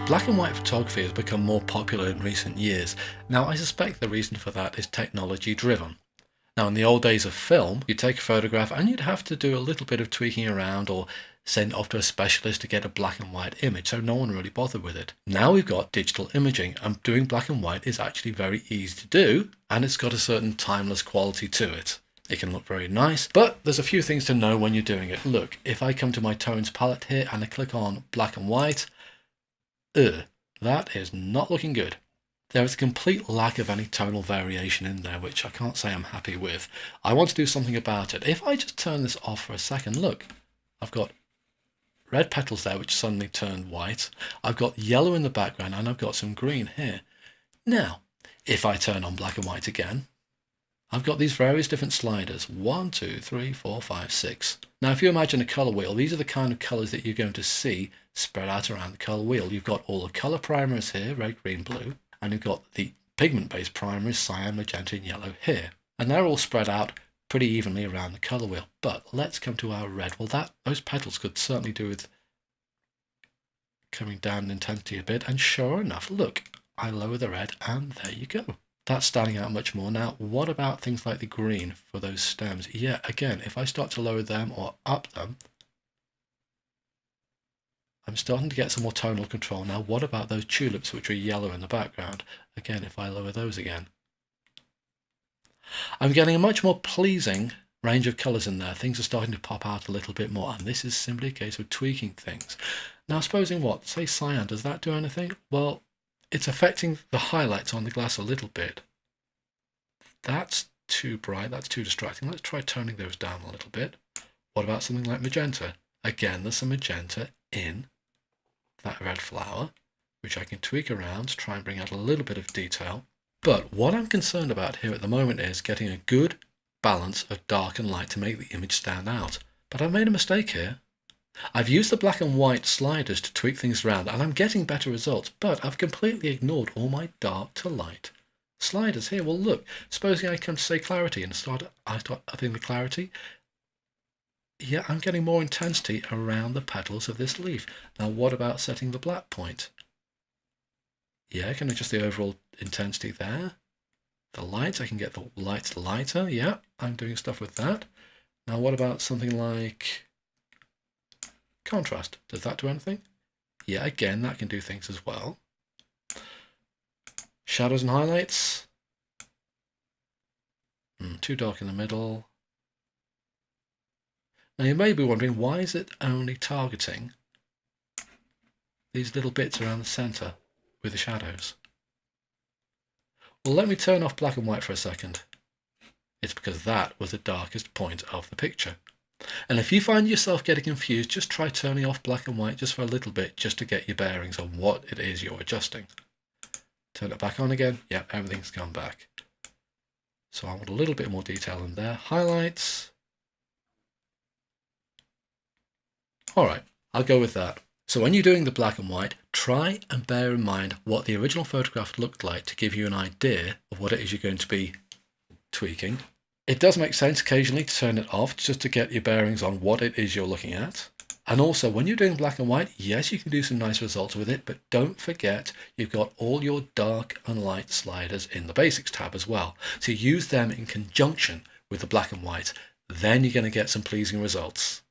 Black and white photography has become more popular in recent years. Now, I suspect the reason for that is technology driven. Now, in the old days of film, you'd take a photograph and you'd have to do a little bit of tweaking around or send it off to a specialist to get a black and white image, so no one really bothered with it. Now we've got digital imaging, and doing black and white is actually very easy to do, and it's got a certain timeless quality to it. It can look very nice, but there's a few things to know when you're doing it. Look, if I come to my tones palette here and I click on black and white, that is not looking good. There is a complete lack of any tonal variation in there, which I can't say I'm happy with. I want to do something about it. If I just turn this off for a second, look, I've got red petals there which suddenly turned white. I've got yellow in the background and I've got some green here. Now, if I turn on black and white again, I've got these various different sliders. 1, 2, 3, 4, 5, 6. Now, if you imagine a color wheel, these are the kind of colors that you're going to see spread out around the color wheel. You've got all the color primers here, red, green, blue, and you've got the pigment-based primers, cyan, magenta, and yellow here. And they're all spread out pretty evenly around the color wheel. But let's come to our red. Well, those petals could certainly do with coming down in intensity a bit. And sure enough, look, I lower the red, and there you go. That's standing out much more. Now, what about things like the green for those stems? Yeah, again, if I start to lower them or up them, I'm starting to get some more tonal control. Now, what about those tulips which are yellow in the background? Again, if I lower those again, I'm getting a much more pleasing range of colours in there. Things are starting to pop out a little bit more, and this is simply a case of tweaking things. Now, supposing what? Say cyan, does that do anything? Well, it's affecting the highlights on the glass a little bit. That's too bright, that's too distracting. Let's try toning those down a little bit. What about something like magenta? Again, there's some magenta in that red flower, which I can tweak around to try and bring out a little bit of detail. But what I'm concerned about here at the moment is getting a good balance of dark and light to make the image stand out. But I've made a mistake here. I've used the black and white sliders to tweak things around, and I'm getting better results, but I've completely ignored all my dark to light sliders here. Well, look, supposing I come to say clarity and I start upping the clarity. Yeah, I'm getting more intensity around the petals of this leaf. Now, what about setting the black point? Yeah, I can adjust the overall intensity there. The lights, I can get the lights lighter. Yeah, I'm doing stuff with that. Now, what about something like contrast? Does that do anything? Yeah, again, that can do things as well. Shadows and highlights. Too dark in the middle. Now, you may be wondering, why is it only targeting these little bits around the center with the shadows? Well, let me turn off black and white for a second. It's because that was the darkest point of the picture. And if you find yourself getting confused, just try turning off black and white just for a little bit, just to get your bearings on what it is you're adjusting. Turn it back on again. Yep, everything's gone back. So I want a little bit more detail in there. Highlights. All right, I'll go with that. So when you're doing the black and white, try and bear in mind what the original photograph looked like to give you an idea of what it is you're going to be tweaking. It does make sense occasionally to turn it off just to get your bearings on what it is you're looking at. And also, when you're doing black and white, yes, you can do some nice results with it, but don't forget you've got all your dark and light sliders in the Basics tab as well. So use them in conjunction with the black and white. Then you're going to get some pleasing results.